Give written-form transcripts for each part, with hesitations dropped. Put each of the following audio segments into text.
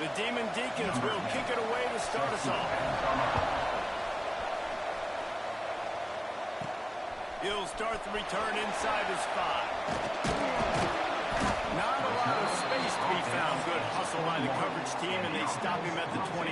The Demon Deacons will kick it away to start us off. He'll start the return inside his 5. Not a lot of space to be found. Good hustle by the coverage team, and they stop him at the 21.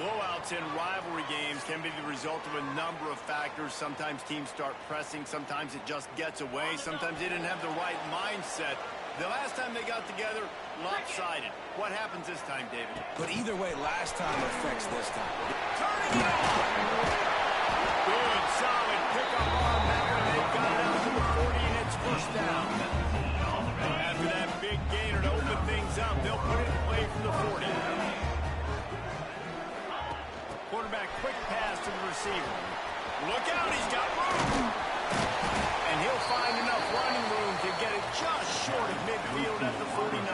Blowouts in rivalry games can be the result of a number of factors. Sometimes teams start pressing. Sometimes it just gets away. Sometimes they didn't have the right mindset. The last time they got together, lopsided. What happens this time, David? But either way, last time affects this time. Turning it on! Good, solid pickup on that one. They've got it out to the 40, and it's first down. After that big gainer to open things up, they'll put it in play from the 40. Quarterback quick pass to the receiver. Look out, he's got room! And he'll find enough running room to get it just short of midfield at the 49.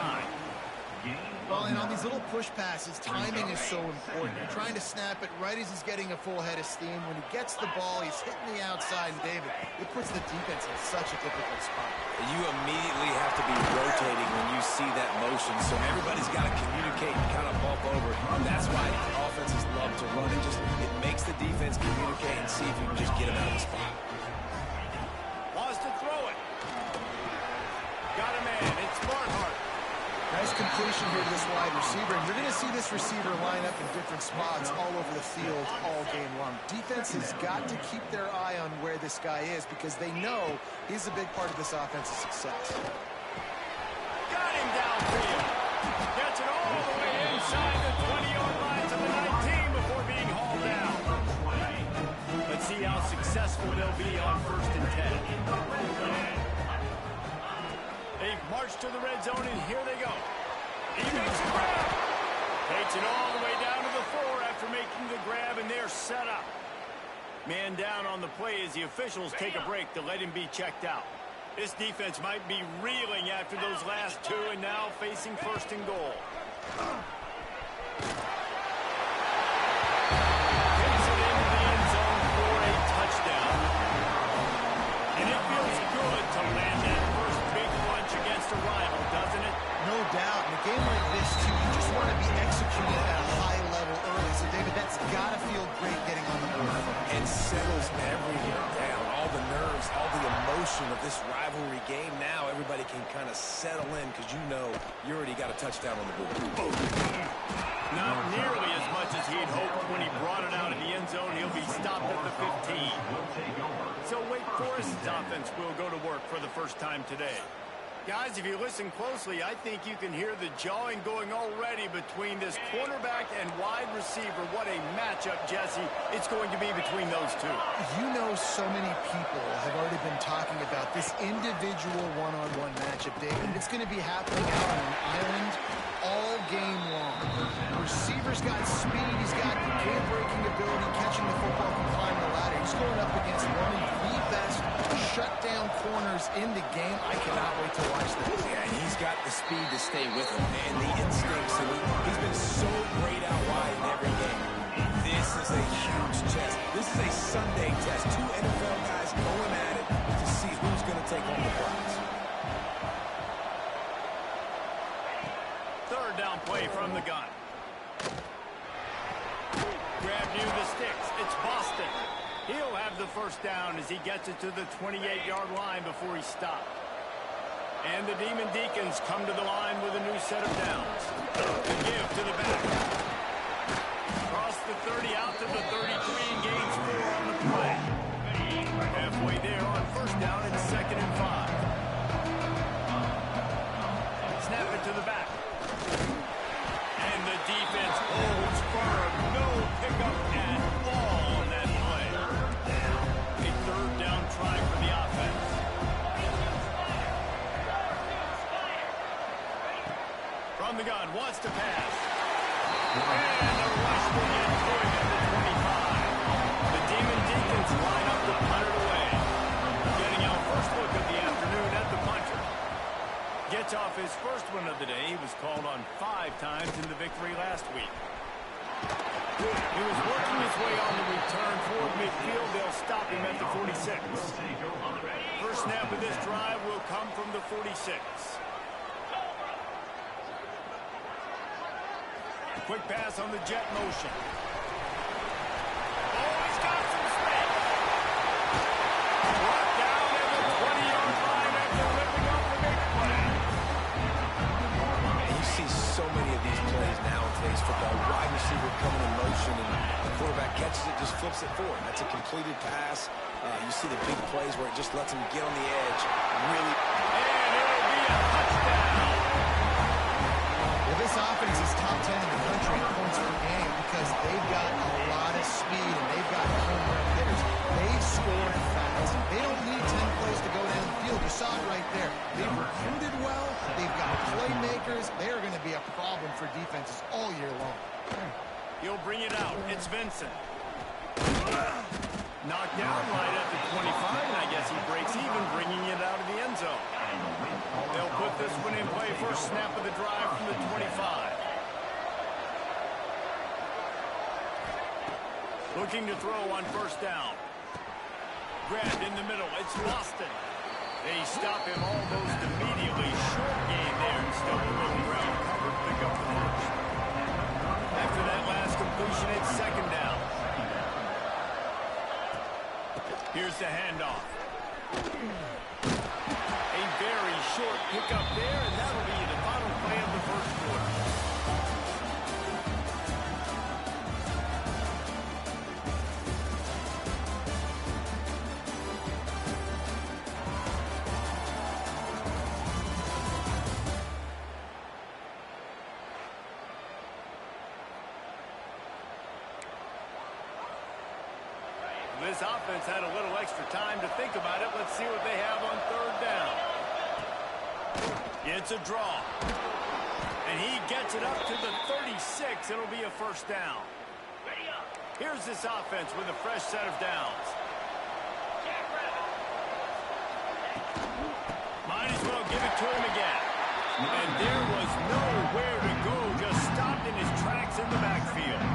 Well, and on these little push passes, timing is so important. You're trying to snap it right as he's getting a full head of steam. When he gets the ball, he's hitting the outside, and David, it puts the defense in such a difficult spot. You immediately have to be rotating when you see that motion, so everybody's got to communicate and kind of bump over. That's why offenses love to run it. It makes the defense communicate and see if you can just get him out of the spot. Wants to throw it. Got a man. It's Barnhart. Nice completion here to this wide receiver, and you're going to see this receiver line up in different spots all over the field all game long. Defense has got to keep their eye on where this guy is because they know he's a big part of this offense's success. Got him downfield. Gets it all the way inside the 20-yard line to the 19 before being hauled down. Let's see how successful they'll be on 1st and 10. They've marched to the red zone, and here they go. He makes a grab. Takes it all the way down to the 4 after making the grab, and they're set up. Man down on the play as the officials take a break to let him be checked out. This defense might be reeling after those last 2 and now facing 1st and goal. Takes it into the end zone for a touchdown. And it feels good to land that first big punch against a rival, doesn't it? No doubt. In a game like this, too, you just want to be executing at a high level early. So, David, that's got to feel great getting on the board. And settles everything down. All the nerves, all the emotion of this rivalry game. Now everybody can kind of settle in because you know you already got a touchdown on the board. Not nearly as much as he'd hoped when he brought it out in the end zone. He'll be stopped at the 15. So Wake Forest's offense will go to work for the first time today. Guys, if you listen closely, I think you can hear the jawing going already between this cornerback and wide receiver. What a matchup, Jesse, it's going to be between those two. You know, so many people have already been talking about this individual one-on-one matchup, David. It's going to be happening out on an island all game long. The receiver's got speed. He's got game-breaking ability, catching the football, can climb the ladder. He's going up against one of the best shutdown corners in the game. I cannot wait to watch this. Yeah, he's got the speed to stay with him and the instincts. And he's been so great out wide in every game. This is a huge test. This is a Sunday test. 2 NFL guys going at it to see who's going to take home the prize. 3rd down play from the gun. Grab near the sticks. It's Boston. He'll have the first down as he gets it to the 28-yard line before he stopped. And the Demon Deacons come to the line with a new set of downs. The give to the back. Across the 30, out to the 33, and gains 4 on the play. Halfway there on 1st down, and 2nd and 5. Snap it to the back. And the defense holds firm. No pickup at all on that play. A 3rd down try for the offense. From the gun, wants to pass. And a rush will get to him at the 25. The Demon Deacons line up to punt it away. Getting our first look of the afternoon at the punter. Gets off his first one of the day. He was called on 5 times in the victory last week. He was working his way on the return toward midfield. They'll stop him at the 46. First snap of this drive will come from the 46. quick pass on the jet motion. Oh, he's got some space. Brought down at the 20-yard line after ripping off the big play. And you see so many of these plays now in today's football. Wide receiver coming in motion, and the quarterback catches it, just flips it forward. That's a completed pass. You see the big plays where it just lets him get on the edge. Really. And it'll be a touchdown. Well, this offense is top 10 in the country in points per game because they've got a lot of speed and they've got home run hitters. They score fast. They don't need 10 plays to go down the field. You saw it right there. They've recruited well. They've got playmakers. They are going to be a problem for defenses all year long. He'll bring it out. It's Vincent. Knocked down right at the 25, and I guess he breaks even, bringing it out of the end zone. They'll put this one in play. First snap of the drive from the 25. Looking to throw on first down. Grabbed in the middle. It's Boston. They stop him almost immediately. Short gain there, and still a little ground cover to pick up the first. After that last completion, it's second down. Here's the handoff. A very short pickup there, and that'll be the final play of the first quarter. This offense had a little extra time to think about it. Let's see what they have on third down. It's a draw. And he gets it up to the 36. It'll be a first down. Here's this offense with a fresh set of downs. Might as well give it to him again. And there was nowhere to go. Just stopped in his tracks in the backfield.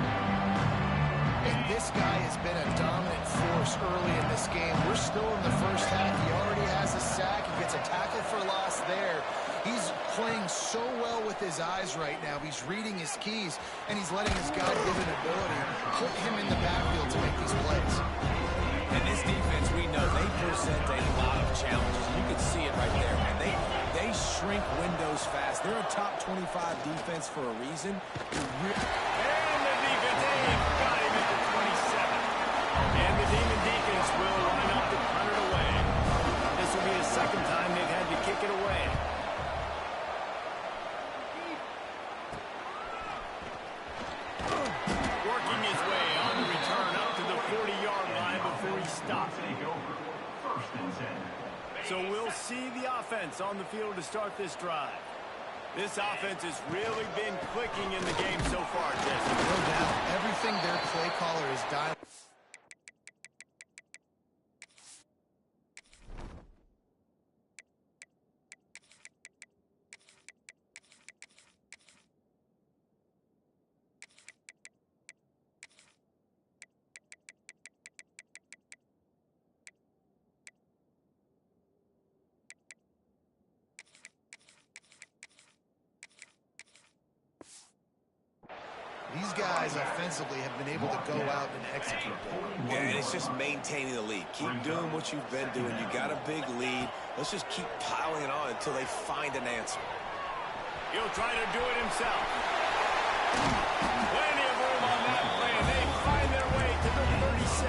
And this guy has been a dominant force early in this game. We're still in the first half. He already has a sack. He gets a tackle for loss there. He's playing so well with his eyes right now. He's reading his keys, and he's letting his God-given ability put him in the backfield to make these plays. And this defense, we know, they present a lot of challenges. You can see it right there, man. They shrink windows fast. They're a top 25 defense for a reason. And the defense got him at the 27. And the Demon Deacons will line up to punt it away. This will be the second time they've had to kick it away. Working his way on the return up to the 40-yard line before he stops. So we'll see the offense on the field to start this drive. This offense has really been clicking in the game so far, Jesse. No doubt. Everything their play caller is dialing. These guys offensively have been able to go out and execute. Yeah, and it's just maintaining the lead. Keep doing what you've been doing. You got a big lead. Let's just keep piling it on until they find an answer. He'll try to do it himself. Plenty of room on that play, and they find their way to the 36.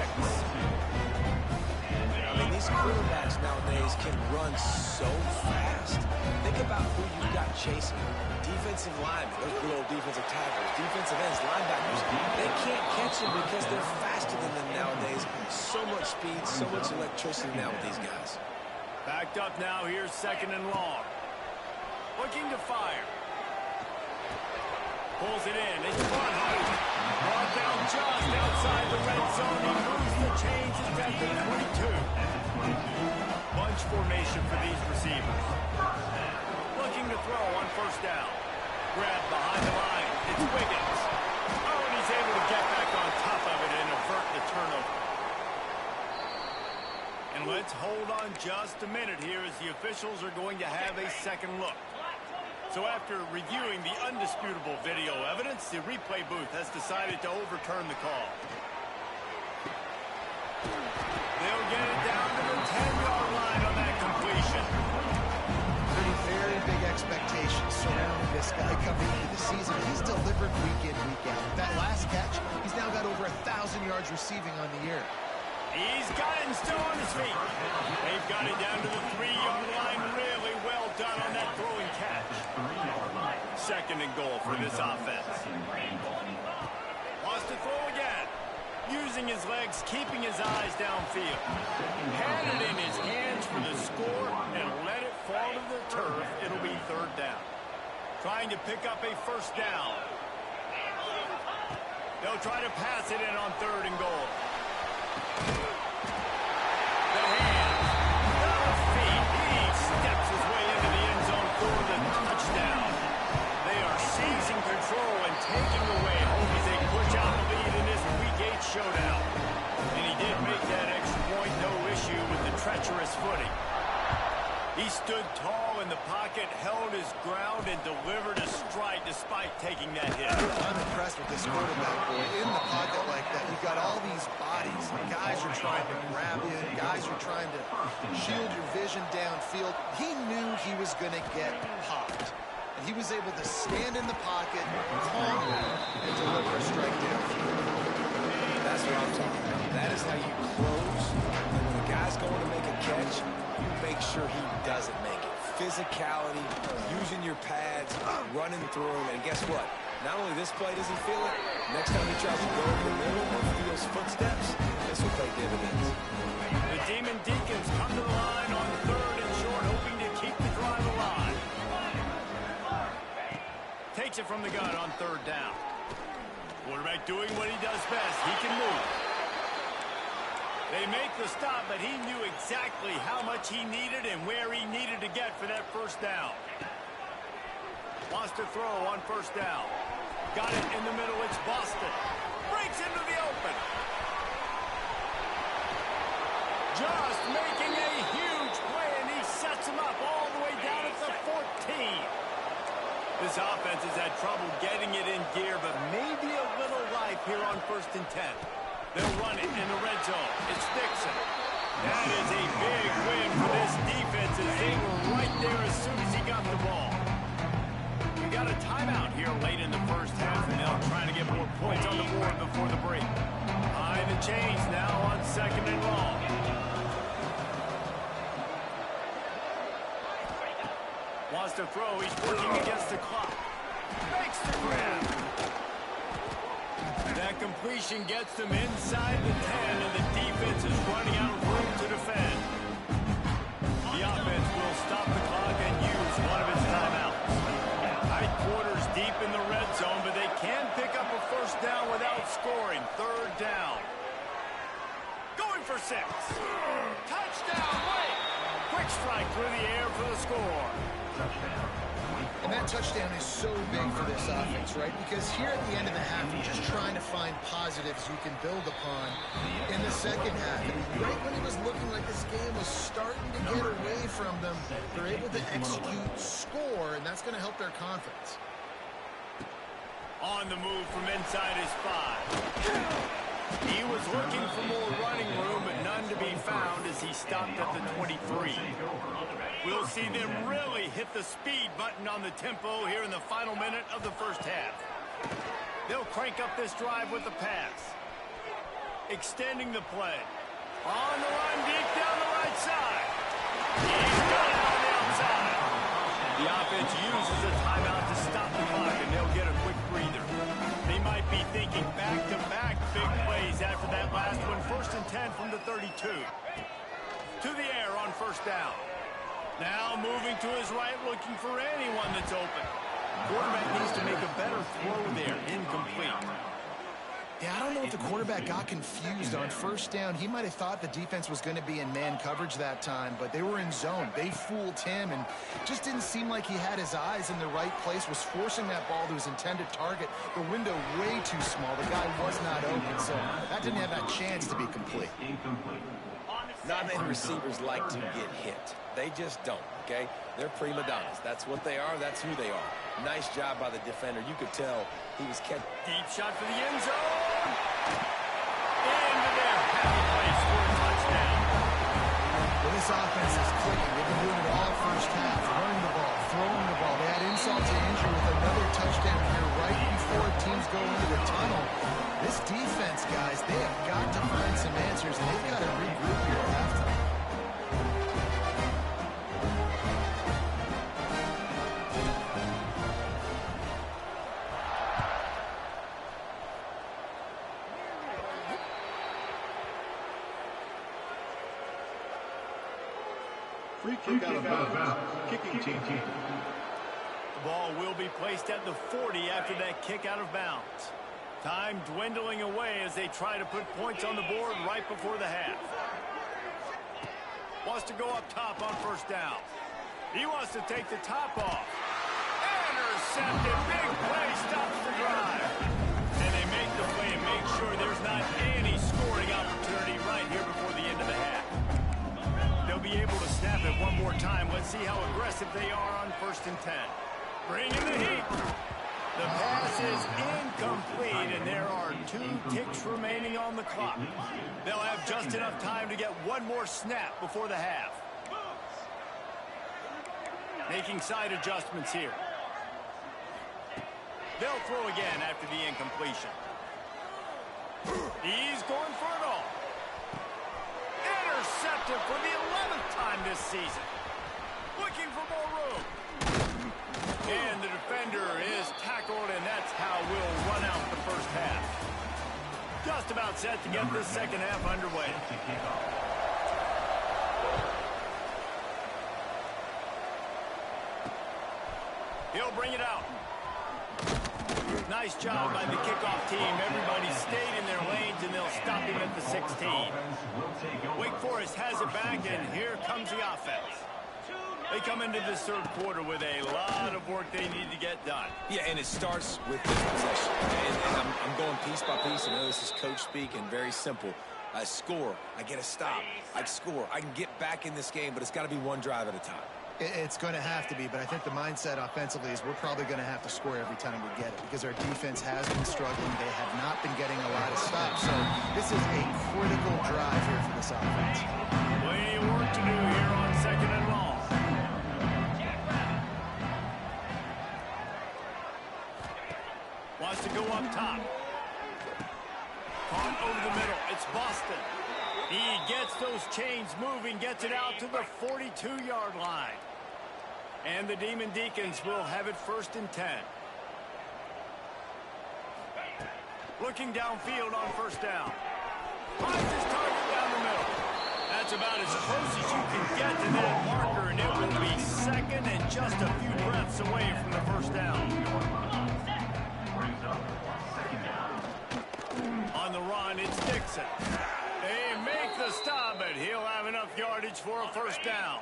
I mean, these quarterbacks nowadays can run so fast. Think about who you've got chasing. Defensive linemen, those good old defensive tackles, defensive ends, linebackers, they can't catch them because they're faster than them nowadays. So much speed, so much electricity now with these guys. Backed up now, here's second and long. Looking to fire. Pulls it in, it's Barnhart. Brought down just outside the red zone. He moves the chains, it's at the 22. Bunch formation for these receivers. Looking to throw on first down. Grab behind the line. It's Wiggins. Oh, and he's able to get back on top of it and avert the turnover. And let's hold on just a minute here as the officials are going to have a second look. So after reviewing the undisputable video evidence, the replay booth has decided to overturn the call. They'll get it down to the 10-yard line on that completion. Very big expectations surrounding this guy coming into the season. He's delivered week in, week out. That last catch, he's now got over 1,000 yards receiving on the year. He's got it and still on his feet. They've got it down to the 3-yard line. Really well done on that throwing catch. Second and goal for this offense. Wants to throw again. Using his legs, keeping his eyes downfield. Had it in his hands for the score and let it fall to the turf. It'll be third down. Trying to pick up a first down. They'll try to pass it in on third and goal. The hands, the feet. He steps his way into the end zone for the touchdown. They are seizing control and taking away home as they push out the lead in this Week 8 showdown. And he did make that extra point, no issue with the treacherous footing. He stood tall in the pocket, held his ground, and delivered a strike despite taking that hit. I'm impressed with this quarterback, boy. In the pocket like that, you've got all these bodies. Guys are trying to grab you. Guys are trying to shield your vision downfield. He knew he was going to get popped. And he was able to stand in the pocket calmly and deliver a strike downfield. That's what I'm talking about. That is how you close. And when a guy's going to make a catch, you make sure he doesn't make it. Physicality, using your pads, running through him, and guess what? Not only this play does he feel it, next time he tries to go over the middle or feels footsteps, this will pay dividends. The Demon Deacons come to the line on third and short, hoping to keep the drive alive. Takes it from the gun on third down. Quarterback doing what he does best. He can move. They make the stop, but he knew exactly how much he needed and where he needed to get for that first down. Wants to throw on first down. Got it in the middle. It's Boston. Breaks into the open. Just making a huge play, and he sets him up all the way down at the 14. This offense has had trouble getting it in gear, but maybe a little life here on 1st and 10. They'll run it in the red zone. It's Dixon. That is a big win for this defense as they were right there as soon as he got the ball. We got a timeout here late in the first half, and they'll try to get more points on the board before the break. High the chains now on second and long. Wants to throw. He's working against the clock. Makes the grab. That completion gets them inside the 10, and the defense is running out of room to defend. The offense will stop the clock and use one of its timeouts. Tight quarters deep in the red zone, but they can pick up a first down without scoring. Third down. Going for 6. Touchdown, Wake! Quick strike through the air for the score. And that touchdown is so big for this offense, right? Because here at the end of the half, you're just trying to find positives you can build upon in the second half. And right when it was looking like this game was starting to get away from them, they're able to execute, score, and that's going to help their confidence. On the move from inside his 5. He was looking for more running room, but none to be found as he stopped at the 23. We'll see them really hit the speed button on the tempo here in the final minute of the first half. They'll crank up this drive with the pass. Extending the play. On the run, deep down the right side. He's got it on the outside. The offense uses a timeout to stop the clock, and they'll get a quick breather. They might be thinking back-to-back big plays after that last one. 1st and 10 from the 32. To the air on first down. Now moving to his right, looking for anyone that's open. Quarterback needs to make a better throw there. Incomplete. Yeah, I don't know if the quarterback got confused on first down. He might have thought the defense was going to be in man coverage that time, but they were in zone. They fooled him and just didn't seem like he had his eyes in the right place, was forcing that ball to his intended target. The window way too small. The guy was not open, so that didn't have that chance to be complete. Not many receivers like to get hit. They just don't, okay? They're prima donnas. That's what they are. That's who they are. Nice job by the defender. You could tell he was kept. Deep shot for the end zone. Into there. Happy place for a touchdown. Well, this offense is clicking. They've been doing it all first half. Running the ball, throwing the ball. They had insult to injury with another touchdown here right before teams go into the tunnel. This defense, guys, they have got to find some answers, and they've got to regroup here at halftime. Free kick out of bounds. Kicking team. The ball will be placed at the 40 after that kick out of bounds. Time dwindling away as they try to put points on the board right before the half. Wants to go up top on first down. He wants to take the top off. Intercepted. Big play stops the drive. And they make the play and make sure there's not any scoring opportunity right here before the end of the half. They'll be able to snap it one more time. Let's see how aggressive they are on 1st and 10. Bring in the heat. The pass is incomplete, and there are 2 ticks remaining on the clock. They'll have just enough time to get one more snap before the half. Making side adjustments here. They'll throw again after the incompletion. He's going for it all. Intercepted for the 11th time this season. Looking for more room. And the defender is tackled, and that's how we'll run out the first half. Just about set to get this second half underway. He'll bring it out. Nice job by the kickoff team. Everybody stayed in their lanes, and they'll stop him at the 16. Wake Forest has it back, and here comes the offense. They come into this third quarter with a lot of work they need to get done. Yeah, and it starts with this possession. And I'm going piece by piece. I know this is coach speak and very simple. I score. I get a stop. I score. I can get back in this game, but it's got to be one drive at a time. It's going to have to be, but I think the mindset offensively is we're probably going to have to score every time we get it because our defense has been struggling. They have not been getting a lot of stops. So this is a critical drive here for this offense. Plenty of work to do here on 2nd and long. Wants to go up top. Caught over the middle. It's Boston. He gets those chains moving, gets it out to the 42-yard line. And the Demon Deacons will have it 1st and 10. Looking downfield on 1st down. Finds his target down the middle. That's about as close as you can get to that marker, and it will be 2nd and just a few breaths away from the 1st down. On the run, it's Dixon. They make the stop, but he'll have enough yardage for a 1st down.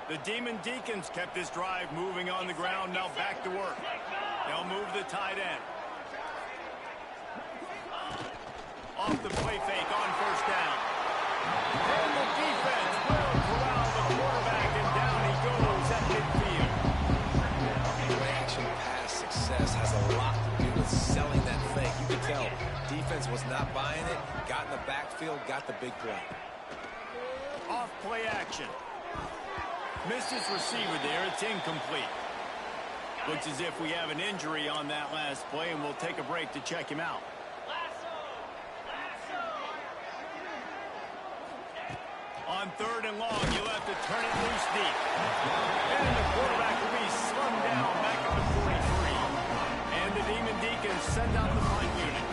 The Demon Deacons kept this drive moving on the ground. Now back to work. They'll move the tight end. Off the play fake on 1st down. And the defense will corral the quarterback, and down he goes at midfield. Play-action pass success has a lot to do with selling that fake. You can tell defense was not buying it, got in the backfield, got the big play. Off play action. Missed his receiver there. It's incomplete. Looks as if we have an injury on that last play, and we'll take a break to check him out. On 3rd and long, you'll have to turn it loose deep. And the quarterback will be slung down back at the 43. And the Demon Deacons send out the punt unit.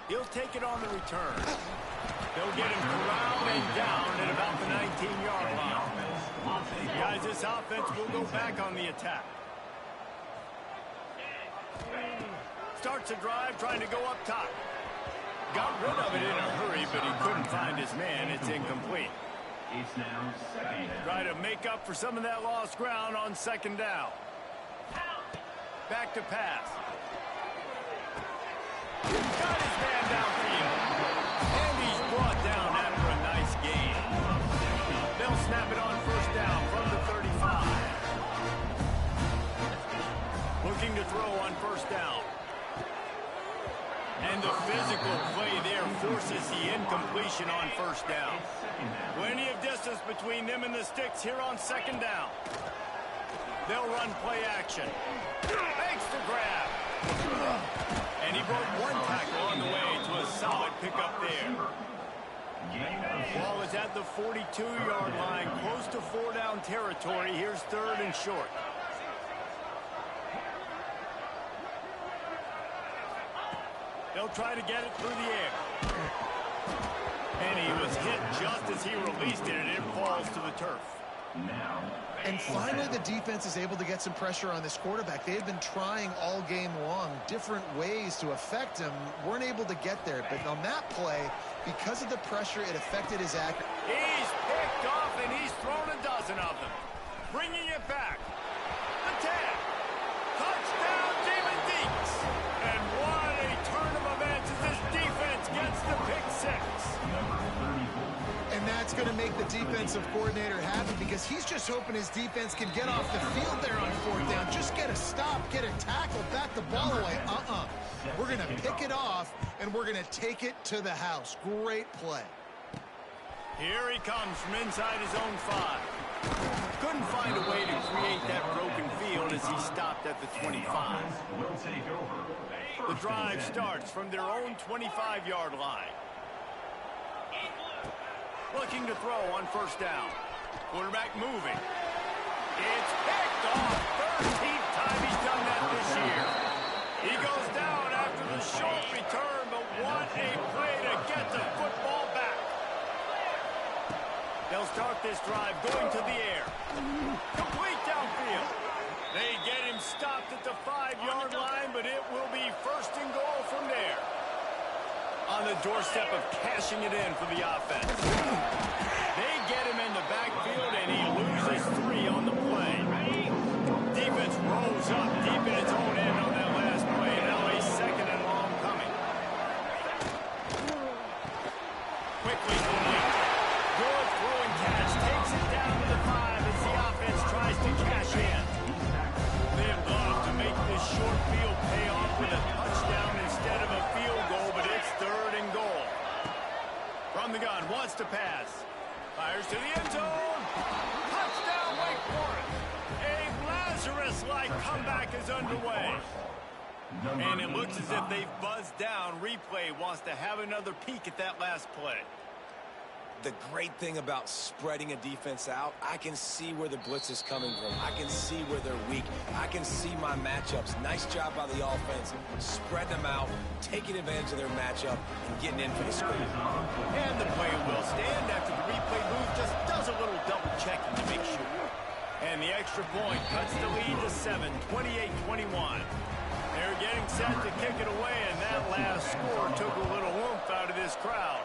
He'll take it on the return. They'll get him corralled and down at about the 19-yard line. Guys, this offense will go back on the attack. Starts a drive, trying to go up top. Got rid of it in a hurry, but he couldn't find his man. It's incomplete. Try to make up for some of that lost ground on second down. Back to pass. Got his man downfield. And he's brought down after a nice gain. They'll snap it on first down from the 35. Looking to throw on first down. And the physical play there forces the incompletion on first down. Plenty of distance between them and the sticks here on second down. They'll run play action. Makes the grab. And he broke one tackle on the way to a solid pickup there. Ball is at the 42-yard line, close to 4-down territory. Here's third and short. They'll try to get it through the air. And he was hit just as he released it, and it falls to the turf. And finally, the defense is able to get some pressure on this quarterback. They've been trying all game long different ways to affect him. Weren't able to get there. But on that play, because of the pressure, it affected his accuracy. He's picked off, and he's thrown a dozen of them. Bringing it back. The 10. Touchdown, Demon Deeks. And what a turn of events as this defense gets the pick six. And that's going to make the defensive coordinator happy because he's just hoping his defense can get off the field there on fourth down. Just get a stop, get a tackle, back the ball away. We're going to pick it off, and we're going to take it to the house. Great play. Here he comes from inside his own 5. Couldn't find a way to create that broken field as he stopped at the 25. The drive starts from their own 25-yard line. Looking to throw on first down. Quarterback moving. It's picked off. 13th time he's done that this year. He goes down after the short return, but what a play to get the football back. They'll start this drive going to the air. Complete downfield. They get him stopped at the 5-yard line, but it will be first and goal from there. On the doorstep of cashing it in for the offense. They get him in the backfield, and he loses 3 on the play. Defense rolls up deep in its own end on that last play. Now a second and long coming. Quickly complete. Good throwing catch. Takes it down to the 5 as the offense tries to cash in. They'd love to make this short field pay off with a touchdown instead of a field goal, but it's third and goal. From the gun, wants to pass. Fires to the end zone. Touchdown, Wake Forest. A Lazarus-like comeback is underway. And it looks as if they've buzzed down. Replay wants to have another peek at that last play. The great thing about spreading a defense out, I can see where the blitz is coming from. I can see where they're weak. I can see my matchups. Nice job by the offense. Spread them out, taking advantage of their matchup, and getting in for the score. And the play will stand after the replay booth just does a little double checking to make sure. And the extra point cuts the lead to 7, 28-21. They're getting set to kick it away, and that last score took a little oomph out of this crowd.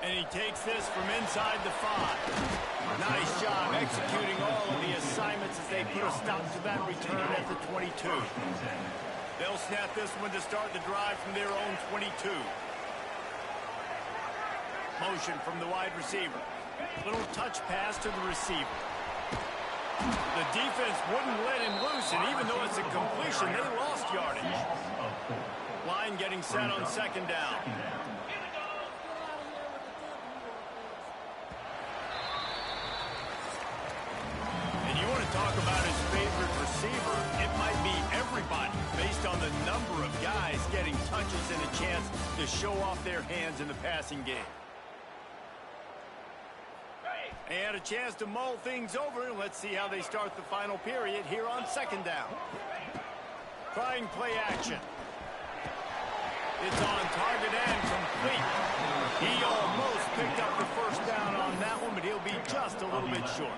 And he takes this from inside the 5. Nice job executing all of the assignments as they put a stop to that return at the 22. They'll snap this one to start the drive from their own 22. Motion from the wide receiver. Little touch pass to the receiver. The defense wouldn't let him loose, and even though it's a completion, they lost yardage. Line getting set on second down. Talk about his favorite receiver. It might be everybody based on the number of guys getting touches and a chance to show off their hands in the passing game. They had a chance to mull things over. Let's see how they start the final period here on second down. Trying play action. It's on target and complete. He almost picked up the first down on that one, but he'll be just a little bit short.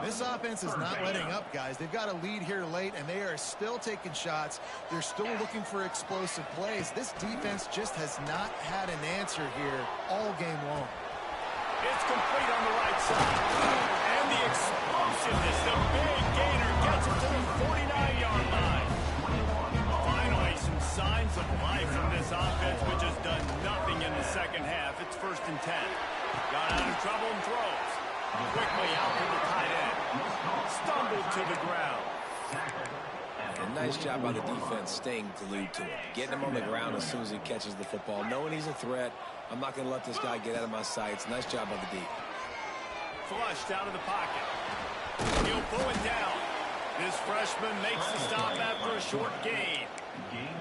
This offense is not letting up, guys. They've got a lead here late, and they are still taking shots. They're still looking for explosive plays. This defense just has not had an answer here all game long. It's complete on the right side. And the explosiveness, the big gainer gets it to the 49-yard line. Finally, some signs of life from this offense, which has done nothing in the second half. It's 1st and 10. Got out of trouble and throws. Quickly out to the tight end. Stumbled to the ground. A nice job by the defense staying glued to him. Getting him on the ground as soon as he catches the football. Knowing he's a threat. I'm not going to let this guy get out of my sights. Nice job by the D. Flushed out of the pocket. He'll pull it down. This freshman makes the stop after a short gain.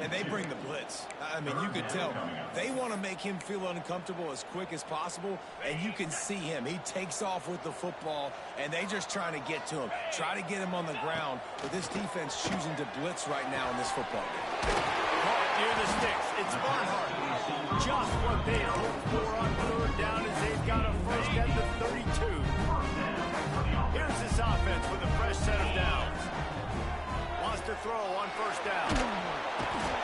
And they bring the blitz. I mean, you could tell. They want to make him feel uncomfortable as quick as possible, and you can see him. He takes off with the football, and they just trying to get to him. Try to get him on the ground, but this defense choosing to blitz right now in this football game. Caught near the sticks. It's Barnhart. Just what they hoped for on 3rd down as they've got a first at the 32. Here's this offense with a fresh set of downs. Wants to throw on 1st down.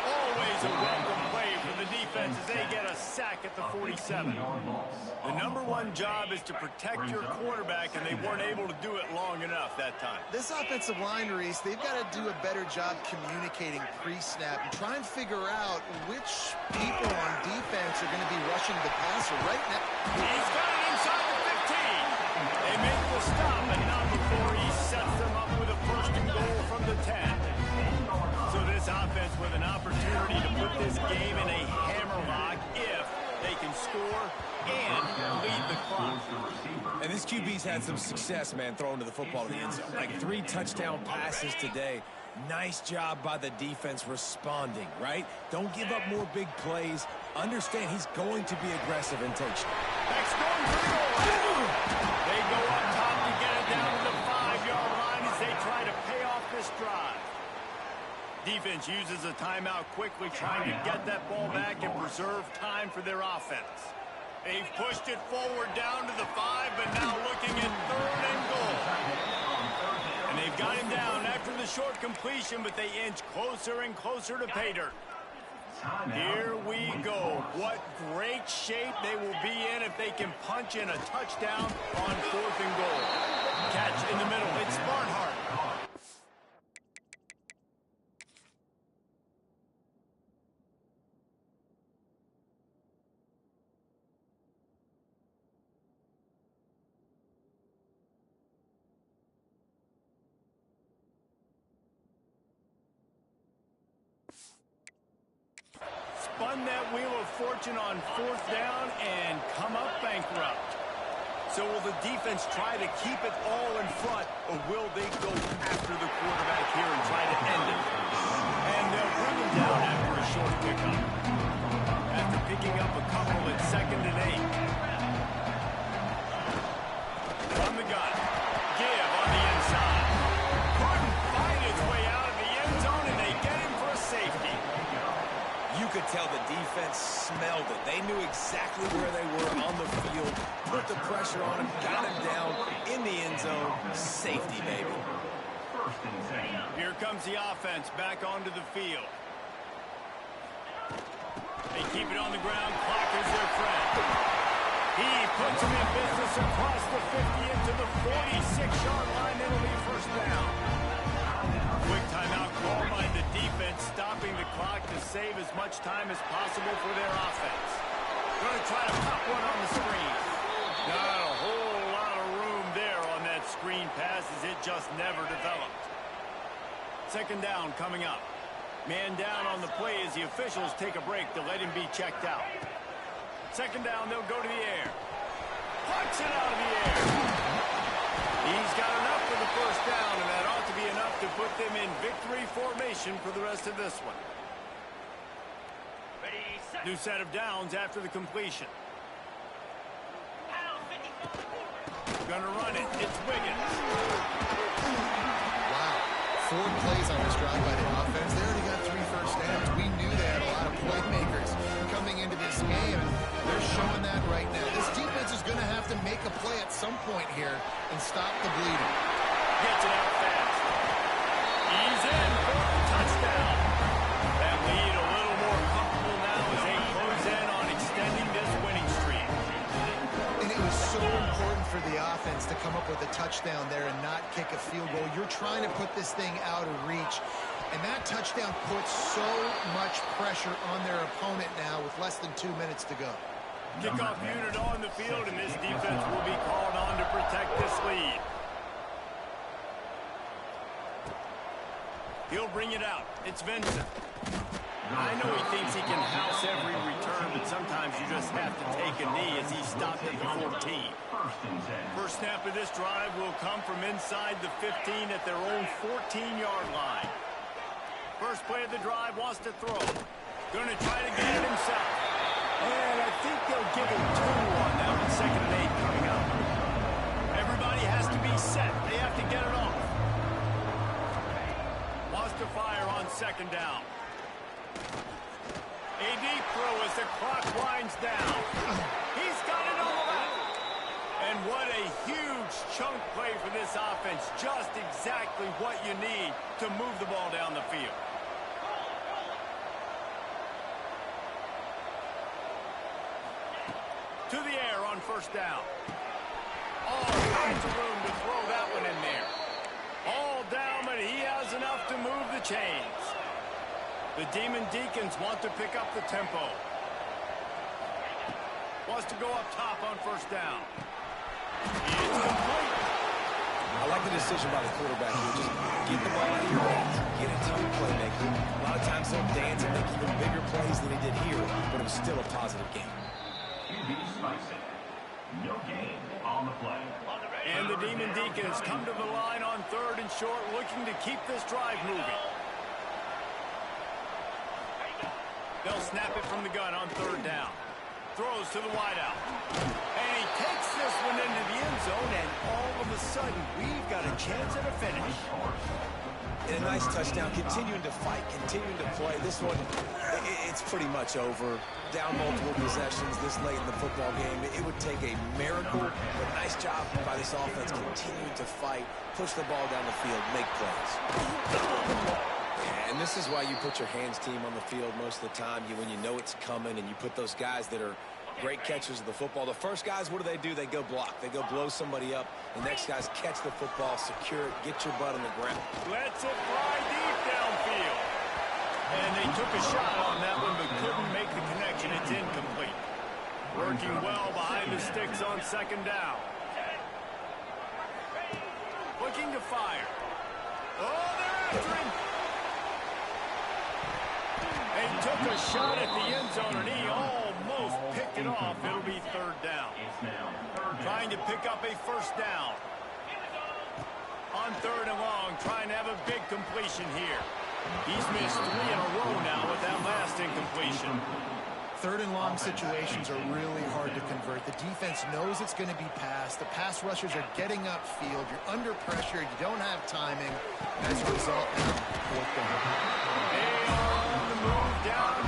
Always a welcome play for the defense as they get a sack at the 47. The #1 job is to protect your quarterback, and they weren't able to do it long enough that time. This offensive line, Reese, they've got to do a better job communicating pre-snap and try and figure out which people on defense are going to be rushing the passer right now. He's got it inside the 15. They make the stop, and not before he sets them up with a 1st and goal from the 10. So this offense with an opportunity to put this game in a hammerlock if they can score and lead the clock. And this QB's had some success, man, throwing to the football in the end zone. Like 3 touchdown passes today. Nice job by the defense responding, right? Don't give up more big plays. Understand he's going to be aggressive and take shots. Next going for the goal. They go up top to get it down to the 5-yard line as they try to pay off this drive. Defense uses a timeout quickly, trying to get that ball back and preserve time for their offense. They've pushed it forward down to the 5, but now looking at 3rd and goal. And they've got him down after the short completion, but they inch closer and closer to pay dirt. Here we go. What great shape they will be in if they can punch in a touchdown on 4th and goal. Catch in the middle. It's Barnhart. Spun that wheel of fortune on 4th down and come up bankrupt. So will the defense try to keep it all in front, or will they go after the quarterback here and try to end it? And they'll bring him down after a short pickup. After picking up a couple at 2nd and 8. From the gun. Give on the inside. Couldn't find his way out of the end zone, and they get him for a safety. You could tell the defense smelled it. They knew exactly where they were on the field, put the pressure on him, got him down in the end zone. Safety, baby. Here comes the offense back onto the field. They keep it on the ground. Clock is their friend. He puts him in business across the 50 into the 46-yard line. It'll be 1st down. Quick timeout call by the defense, stopping the clock to save as much time as possible for their offense. Going to try to pop one on the screen. Not a whole lot of room there on that screen pass as it just never developed. 2nd down coming up. Man down on the play as the officials take a break to let him be checked out. 2nd down, they'll go to the air. Punch it out of the air. He's got enough for the 1st down, and that ought to be enough to put them in victory formation for the rest of this one. New set of downs after the completion. Gonna run it. It's Wiggins. Wow. 4 plays on this drive by the offense. They already got 3 first downs. We knew they had a lot of playmakers coming into this game, and they're showing that right now. This defense is going to have to make a play at some point here and stop the bleeding. Gets it out fast. He's in for a touchdown. That lead a little more comfortable now as they close in on extending this winning streak. And it was so important for the offense to come up with a touchdown there and not kick a field goal. You're trying to put this thing out of reach. And that touchdown puts so much pressure on their opponent now with less than 2 minutes to go. Kickoff unit on the field, and this defense will be called on to protect this lead. He'll bring it out. It's Vincent. I know he thinks he can house every return, but sometimes you just have to take a knee as he stopped at the 14. First snap of this drive will come from inside the 15 at their own 14-yard line. First play of the drive, wants to throw. Going to try to get it himself. And I think they'll give him 2 on that one. 2nd and 8 coming up. Everybody has to be set. They have to get it off. Wants to fire on 2nd down. A deep throw as the clock winds down. He's got it all out. And what a huge chunk play for this offense. Just exactly what you need to move the ball down the field. To the air on 1st down. Oh, lots of room to throw that one in there. All down, but he has enough to move the chains. The Demon Deacons want to pick up the tempo. Wants to go up top on 1st down. It's complete. I like the decision by the quarterback here. Just get the ball out of your hands. Get it to your playmaker. A lot of times they'll dance and make even bigger plays than he did here, but it was still a positive game. No gain on the play. And the Demon Deacons come to the line on 3rd and short, looking to keep this drive moving. They'll snap it from the gun on 3rd down. Throws to the wideout. And he takes this one into the end zone, and all of a sudden, we've got a chance at a finish. And a nice touchdown, continuing to fight, continuing to play. This one, it's pretty much over. Down multiple possessions this late in the football game. It would take a miracle, but nice job by this offense continuing to fight, push the ball down the field, make plays. And this is why you put your hands team on the field most of the time. When you know it's coming and you put those guys that are great catchers of the football. The first guys, what do? They go block. They go blow somebody up. The next guys catch the football, secure it, get your butt on the ground. Lets it fly deep downfield. And they took a shot on that one, but couldn't make the connection. It's incomplete. Working well behind the sticks on 2nd down. Looking to fire. Oh, they're after him. They took a shot at the end zone, and he almost picked it off. It'll be 3rd down. Trying to pick up a 1st down. On 3rd and long, trying to have a big completion here. He's missed 3 in a row now with that last incompletion. 3rd and long situations are really hard to convert. The defense knows it's going to be passed. The pass rushers are getting upfield. You're under pressure. You don't have timing. And as a result, 4th down. They are on the move down